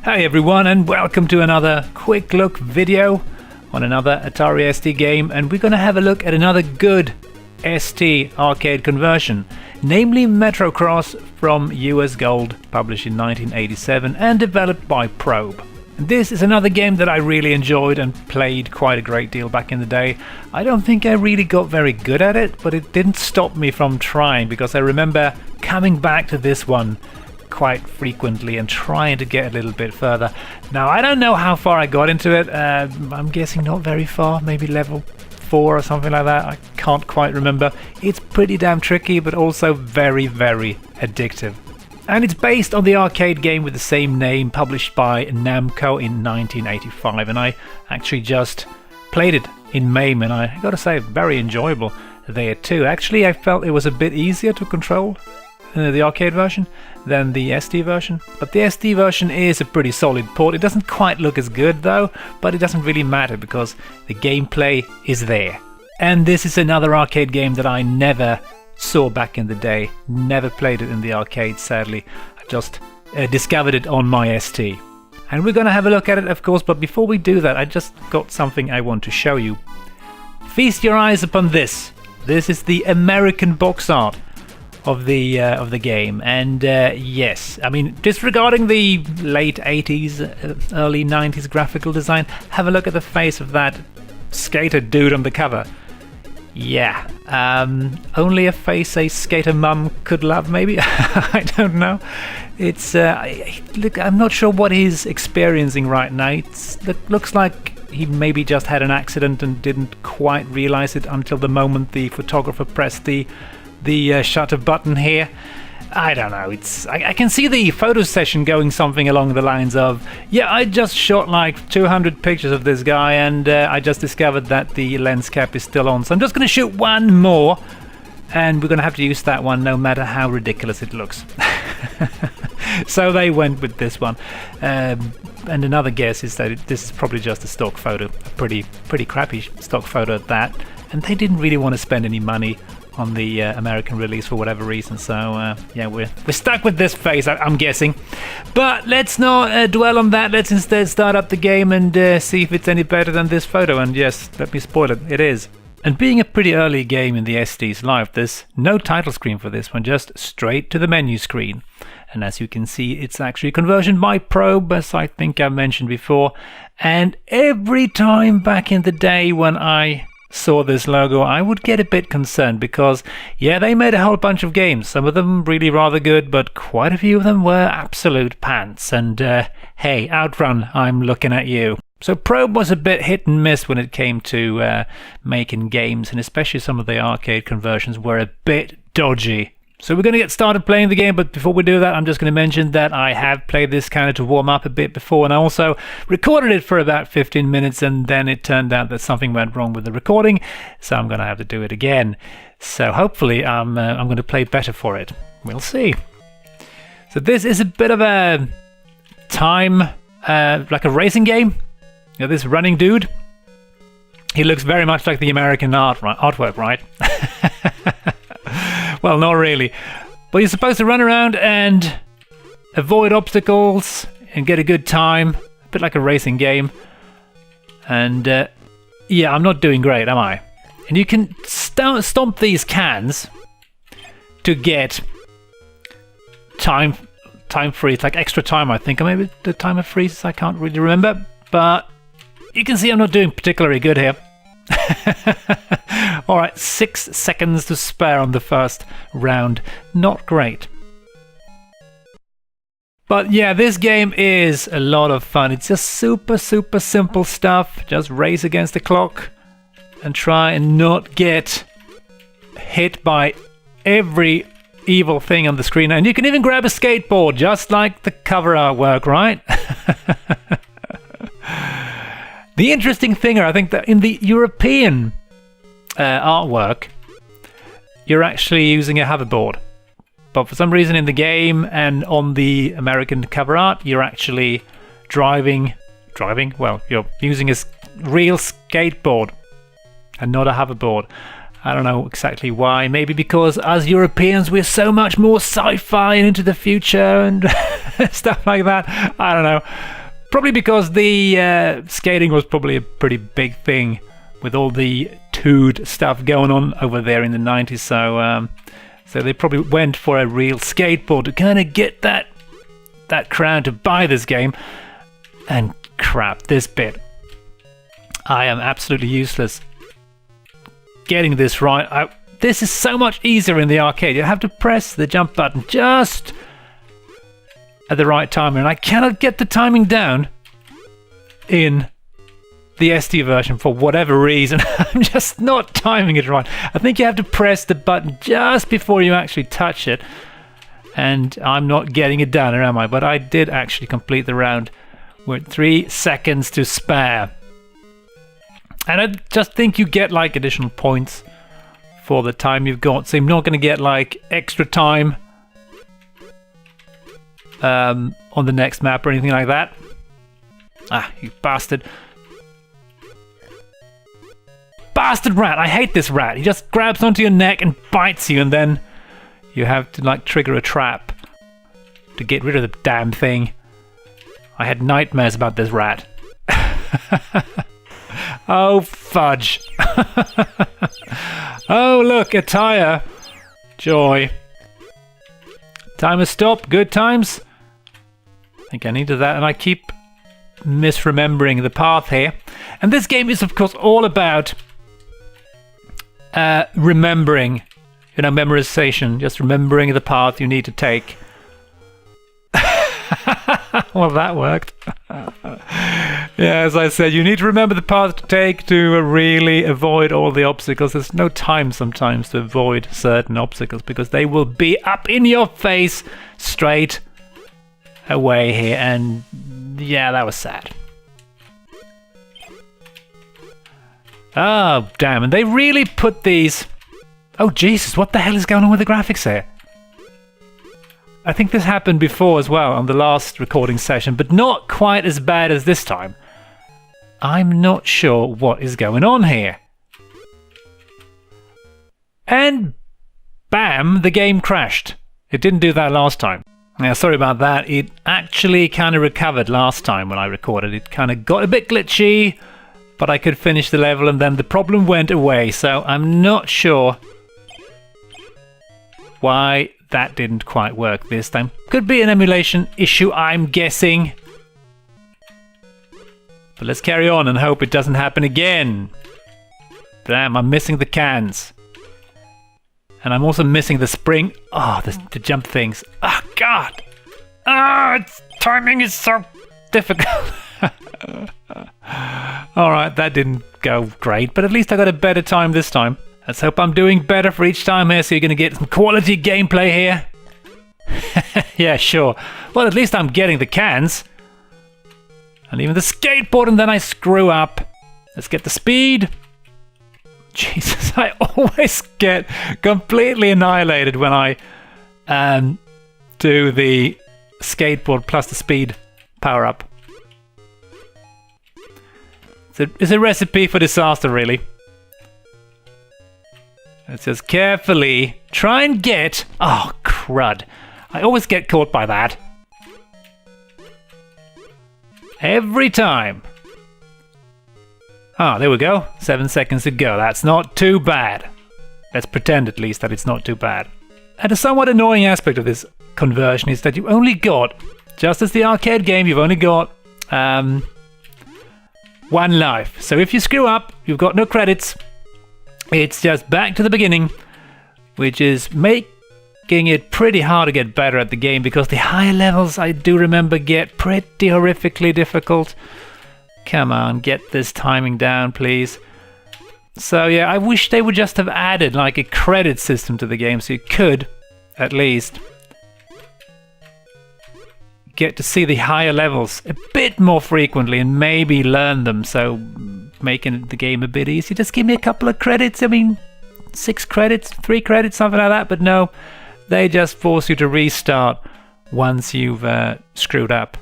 Hi everyone, and welcome to another quick look video on another Atari ST game, and we're going to have a look at another good ST arcade conversion, namely Metrocross from US Gold, published in 1987 and developed by Probe. This is another game that I really enjoyed and played quite a great deal back in the day. I don't think I really got very good at it, but it didn't stop me from trying, because I remember coming back to this one quite frequently and trying to get a little bit further. Now, I don't know how far I got into it. I'm guessing not very far, maybe level 4 or something like that. I can't quite remember. It's pretty damn tricky, but also very, very addictive. And it's based on the arcade game with the same name, published by Namco in 1985, and I actually just played it in MAME, and I gotta say, very enjoyable there too. Actually, I felt it was a bit easier to control the arcade version than the ST version, but the ST version is a pretty solid port. It doesn't quite look as good though, but it doesn't really matter because the gameplay is there. And this is another arcade game that I never saw back in the day, never played it in the arcade, sadly. I just discovered it on my ST. And we're gonna have a look at it, of course, but before we do that, I just got something I want to show you. Feast your eyes upon this. This is the American box art of the game, and yes, I mean, disregarding the late 80s, early 90s graphical design, have a look at the face of that skater dude on the cover. Yeah, only a face a skater mum could love, maybe. I don't know. It's look, I'm not sure what he's experiencing right now. It looks like he maybe just had an accident and didn't quite realize it until the moment the photographer pressed the shutter button here. I don't know, I can see the photo session going something along the lines of, yeah, I just shot like 200 pictures of this guy, and I just discovered that the lens cap is still on, so I'm just going to shoot one more, and we're going to have to use that one no matter how ridiculous it looks. So they went with this one, and another guess is that this is probably just a stock photo, a pretty crappy stock photo at that, and they didn't really want to spend any money on the American release for whatever reason, so yeah, we're stuck with this face, I'm guessing. But let's not dwell on that. Let's instead start up the game and see if it's any better than this photo. And yes, let me spoil it, it is. And being a pretty early game in the ST's life, there's no title screen for this one, just straight to the menu screen. And as you can see, it's actually a conversion by Probe, as I think I mentioned before. And every time back in the day when I saw this logo, I would get a bit concerned, because yeah, they made a whole bunch of games, some of them really rather good, but quite a few of them were absolute pants. And hey, Outrun, I'm looking at you. So Probe was a bit hit and miss when it came to making games, and especially some of the arcade conversions were a bit dodgy. So we're going to get started playing the game, but before we do that, I'm just going to mention that I have played this kind of to warm up a bit before, and I also recorded it for about 15 minutes, and then it turned out that something went wrong with the recording, so I'm going to have to do it again. So hopefully I'm going to play better for it. We'll see. So this is a bit of a time, like a racing game. You know, this running dude, he looks very much like the American artwork, right? Well, not really, but you're supposed to run around and avoid obstacles and get a good time, a bit like a racing game. And yeah, I'm not doing great, am I? And you can stomp these cans to get time freeze, like extra time, I think, or maybe the timer freezes, I can't really remember, but you can see I'm not doing particularly good here. Alright, 6 seconds to spare on the first round. Not great. But yeah, this game is a lot of fun. It's just super simple stuff. Just race against the clock and try and not get hit by every evil thing on the screen. And you can even grab a skateboard, just like the cover artwork, right? The interesting thing, I think, that in the European artwork, you're actually using a hoverboard. But for some reason in the game and on the American cover art, you're actually driving, well, you're using a real skateboard and not a hoverboard. I don't know exactly why. Maybe because as Europeans we're so much more sci-fi and into the future, and stuff like that. I don't know. Probably because the skating was probably a pretty big thing with all the tood stuff going on over there in the 90s. So they probably went for a real skateboard to kind of get that crowd to buy this game. And crap, this bit. I am absolutely useless getting this right. This is so much easier in the arcade. You have to press the jump button just at the right time, and I cannot get the timing down in the ST version for whatever reason. I'm just not timing it right. I think you have to press the button just before you actually touch it, and I'm not getting it down, am I? But I did actually complete the round with 3 seconds to spare. And I just think you get like additional points for the time you've got, so you're not going to get like extra time on the next map or anything like that. Ah, you bastard. Bastard rat! I hate this rat. He just grabs onto your neck and bites you, and then you have to like trigger a trap to get rid of the damn thing. I had nightmares about this rat. Oh, fudge. Oh, look, a tire. Joy. Timer stop. Good times. I think I needed that, and I keep misremembering the path here. And this game is, of course, all about remembering, memorization. Just remembering the path you need to take. Well, that worked. Yeah, as I said, you need to remember the path to take to really avoid all the obstacles. There's no time sometimes to avoid certain obstacles because they will be up in your face straight away here. And yeah, that was sad. Oh, damn. And they really put these... Oh, Jesus, what the hell is going on with the graphics here? I think this happened before as well on the last recording session, but not quite as bad as this time. I'm not sure what is going on here. And bam, the game crashed. It didn't do that last time. Yeah, sorry about that. It actually kind of recovered last time when I recorded. It kind of got a bit glitchy, but I could finish the level and then the problem went away. So I'm not sure why that didn't quite work this time. Could be an emulation issue, I'm guessing. But let's carry on and hope it doesn't happen again. Damn, I'm missing the cans. And I'm also missing the spring. Oh, the jump things. Oh, God. Timing is so difficult. Alright, that didn't go great, but at least I got a better time this time. Let's hope I'm doing better for each time here, so you're going to get some quality gameplay here. Yeah, sure. Well, at least I'm getting the cans. And even the skateboard, and then I screw up. Let's get the speed. Jesus, I always get completely annihilated when I do the skateboard plus the speed power-up. It's a recipe for disaster, really. It says carefully try and get... Oh, crud. I always get caught by that. Every time. Ah, there we go. 7 seconds to go. That's not too bad. Let's pretend at least that it's not too bad. And a somewhat annoying aspect of this conversion is that you only got, just as the arcade game, you've only got 1 life. So if you screw up, you've got no credits. It's just back to the beginning, which is making it pretty hard to get better at the game because the higher levels, I do remember, get pretty horrifically difficult. Come on, get this timing down, please. So yeah, I wish they would just have added like a credit system to the game so you could, at least, get to see the higher levels a bit more frequently and maybe learn them, so making the game a bit easier. Just give me a couple of credits. I mean, 6 credits, 3 credits, something like that. But no, they just force you to restart once you've screwed up.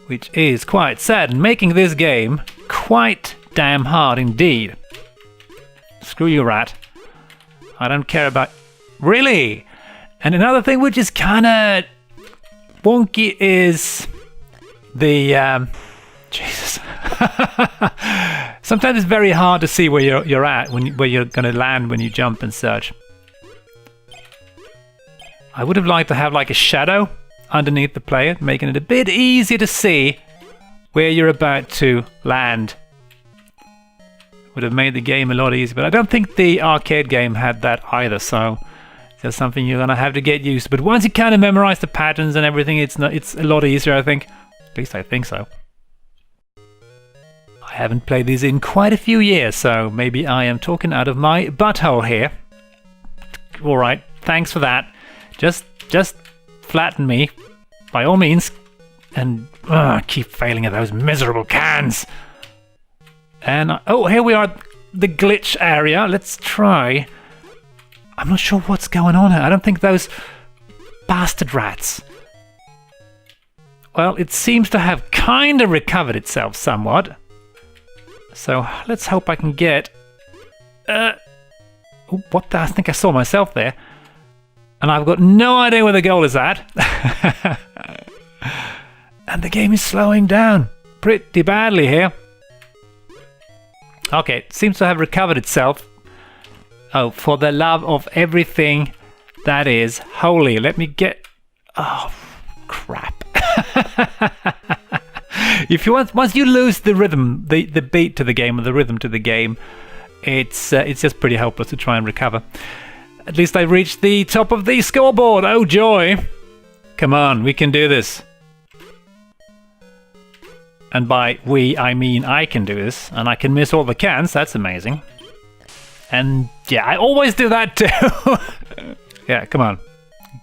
Which is quite sad and making this game quite damn hard indeed. Screw you, rat. I don't care about... Really? And another thing which is kind of wonky is the Jesus. Sometimes it's very hard to see where you're at where you're going to land when you jump and search. I would have liked to have like a shadow underneath the player, making it a bit easier to see where you're about to land. Would have made the game a lot easier, but I don't think the arcade game had that either, so that's something you're gonna have to get used to. But once you kind of memorize the patterns and everything, it's a lot easier, I think. At least I think so. I haven't played these in quite a few years, so maybe I am talking out of my butthole here. Alright, thanks for that. Just flatten me, by all means. And I keep failing at those miserable cans. And oh, here we are, the glitch area. Let's try. I'm not sure what's going on here. I don't think those bastard rats. Well, it seems to have kind of recovered itself somewhat. So let's hope I can get... what the... I think I saw myself there. And I've got no idea where the goal is at. And the game is slowing down pretty badly here. Okay, it seems to have recovered itself. Oh, for the love of everything that is holy. Let me get... Oh, crap. If you once you lose the rhythm, the beat to the game, or the rhythm to the game, it's just pretty hopeless to try and recover. At least I reached the top of the scoreboard. Oh, joy. Come on, we can do this. And by we, I mean I can do this. And I can miss all the cans. That's amazing. And yeah, I always do that too. Yeah, come on.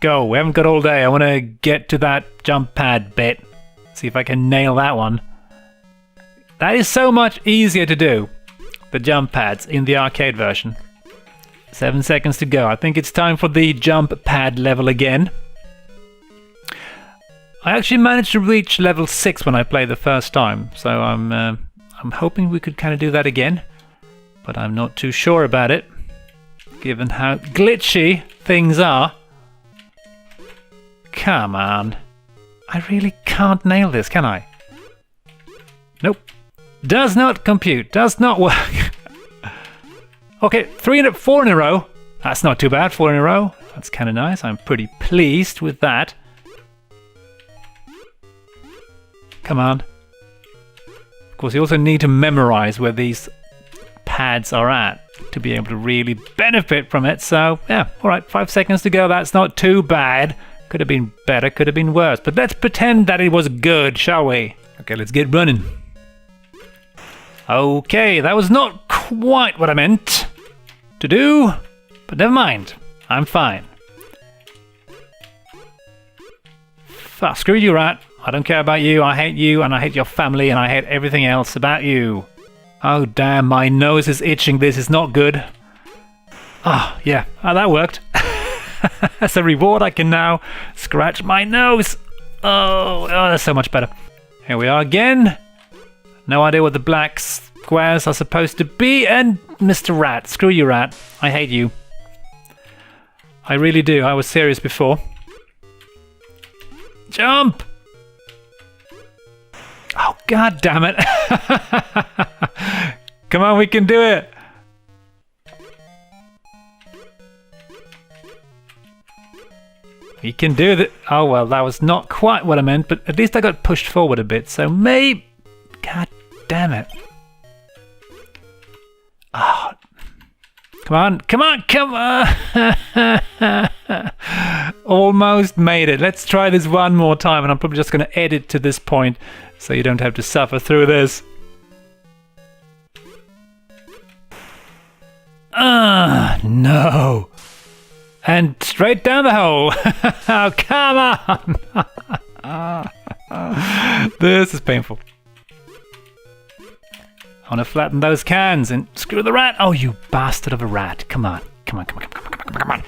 Go. We haven't got all day. I want to get to that jump pad bit. See if I can nail that one. That is so much easier to do. The jump pads in the arcade version. 7 seconds to go. I think it's time for the jump pad level again. I actually managed to reach level 6 when I played the first time, so I'm hoping we could kind of do that again, but I'm not too sure about it, given how glitchy things are. Come on. I really can't nail this, can I? Nope. Does not compute. Does not work. Okay, 4 in a row. That's not too bad, 4 in a row. That's kind of nice. I'm pretty pleased with that. Come on. Of course, you also need to memorize where these pads are at to be able to really benefit from it. So, yeah, all right, 5 seconds to go. That's not too bad. Could have been better, could have been worse. But let's pretend that it was good, shall we? Okay, let's get running. Okay, that was not quite what I meant to do, but never mind. I'm fine. Screw you, rat. I don't care about you, I hate you, and I hate your family, and I hate everything else about you. Oh damn, my nose is itching, this is not good. Ah, yeah, that worked. As a reward, I can now scratch my nose. Oh, that's so much better. Here we are again. No idea what the black squares are supposed to be, and Mr. Rat, screw you, rat. I hate you. I really do, I was serious before. Jump! Oh, god damn it. Come on, we can do it. We can do that. Oh, well, that was not quite what I meant, but at least I got pushed forward a bit, so maybe... God damn it. Oh. Come on, come on, come on. Almost made it. Let's try this one more time, and I'm probably just going to edit to this point so you don't have to suffer through this. No. And straight down the hole. Oh, come on. This is painful. I want to flatten those cans and screw the rat. Oh, you bastard of a rat. Come on. Come on, come on, come on, come on, come on.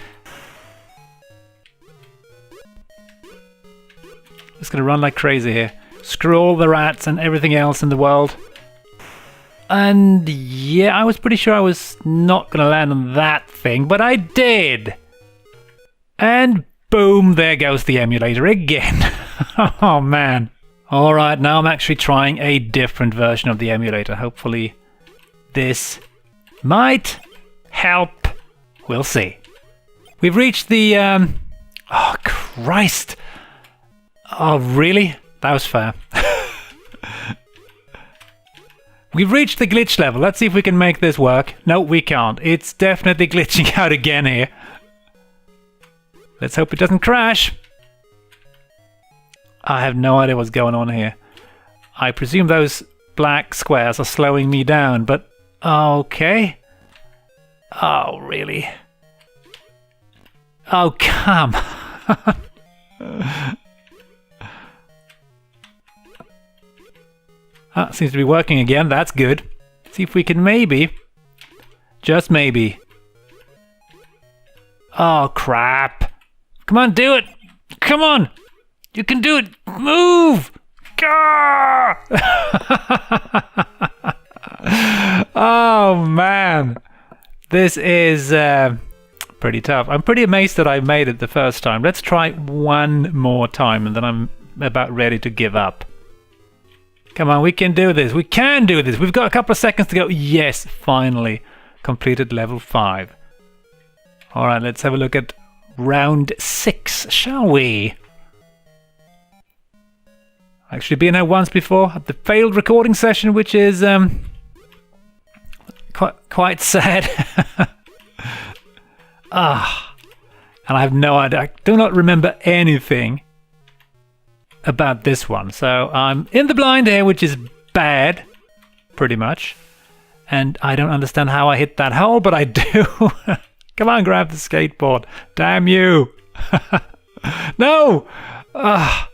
Just going to run like crazy here. Screw all the rats and everything else in the world. And yeah, I was pretty sure I was not going to land on that thing, but I did. And boom, there goes the emulator again. Oh man. Alright, now I'm actually trying a different version of the emulator. Hopefully this might help. We'll see. We've reached the... oh, Christ. Oh, really? That was fair. We've reached the glitch level. Let's see if we can make this work. No, we can't. It's definitely glitching out again here. Let's hope it doesn't crash. I have no idea what's going on here. I presume those black squares are slowing me down, but okay. Oh, really? Oh, come on. Seems to be working again. That's good. See if we can maybe, just maybe. Oh, crap. Come on, do it. Come on. You can do it. Move. Oh, man. This is pretty tough. I'm pretty amazed that I made it the first time. Let's try one more time and then I'm about ready to give up. Come on, we can do this. We can do this. We've got a couple of seconds to go. Yes, finally. Completed level 5. Alright, let's have a look at round 6, shall we? Actually been here once before at the failed recording session, which is quite sad. And I have no idea. I do not remember anything about this one. So I'm in the blind here, which is bad, pretty much. And I don't understand how I hit that hole, but I do. Come on, grab the skateboard. Damn you. No! I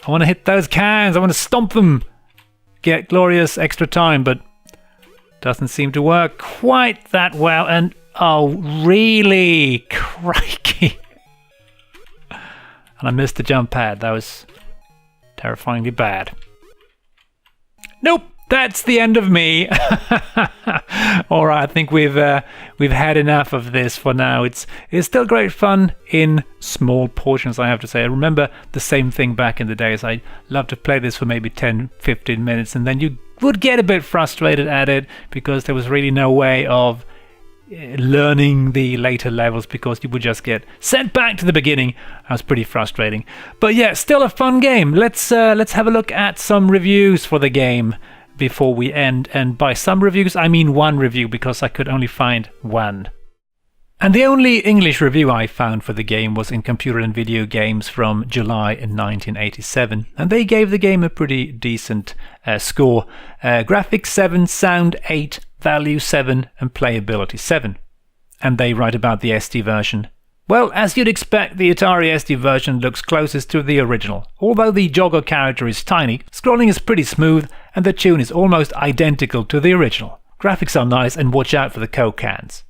want to hit those cans. I want to stomp them. Get glorious extra time, but doesn't seem to work quite that well. And oh, really? Crikey. And I missed the jump pad. That was terrifyingly bad. Nope, that's the end of me. All right, I think we've had enough of this for now. It's still great fun in small portions, I have to say. I remember the same thing back in the days. I loved to play this for maybe 10, 15 minutes, and then you would get a bit frustrated at it because there was really no way of learning the later levels because you would just get sent back to the beginning. That was pretty frustrating. But yeah, still a fun game. Let's have a look at some reviews for the game before we end. And by some reviews, I mean one review because I could only find one. And the only English review I found for the game was in Computer and Video Games from July in 1987. And they gave the game a pretty decent score. Graphics 7, sound 8, value 7 and playability 7. And they write about the ST version. Well, as you'd expect, the Atari ST version looks closest to the original. Although the jogger character is tiny, scrolling is pretty smooth and the tune is almost identical to the original. Graphics are nice and watch out for the Coke cans.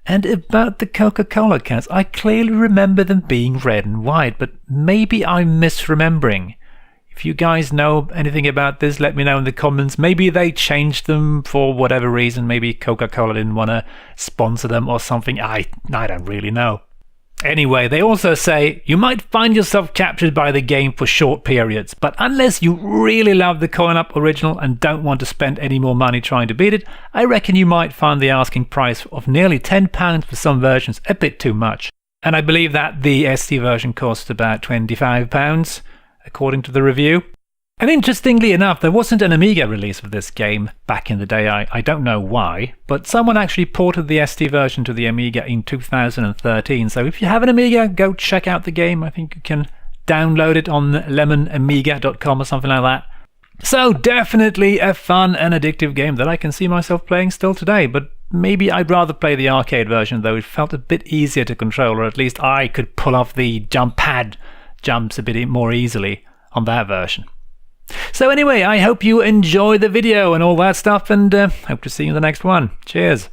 And about the Coca-Cola cans, I clearly remember them being red and white, but maybe I'm misremembering. If you guys know anything about this, let me know in the comments. Maybe they changed them for whatever reason. Maybe Coca-Cola didn't want to sponsor them or something. I don't really know. Anyway, they also say you might find yourself captured by the game for short periods, but unless you really love the coin-up original and don't want to spend any more money trying to beat it, I reckon you might find the asking price of nearly £10 for some versions a bit too much. And I believe that the ST version cost about £25, according to the review. And interestingly enough, there wasn't an Amiga release of this game back in the day. I don't know why, but someone actually ported the ST version to the Amiga in 2013. So if you have an Amiga, go check out the game. I think you can download it on lemonamiga.com or something like that. So definitely a fun and addictive game that I can see myself playing still today, but maybe I'd rather play the arcade version, though it felt a bit easier to control, or at least I could pull off the jump pad jumps a bit more easily on that version. So anyway, I hope you enjoy the video and all that stuff, and hope to see you in the next one. Cheers!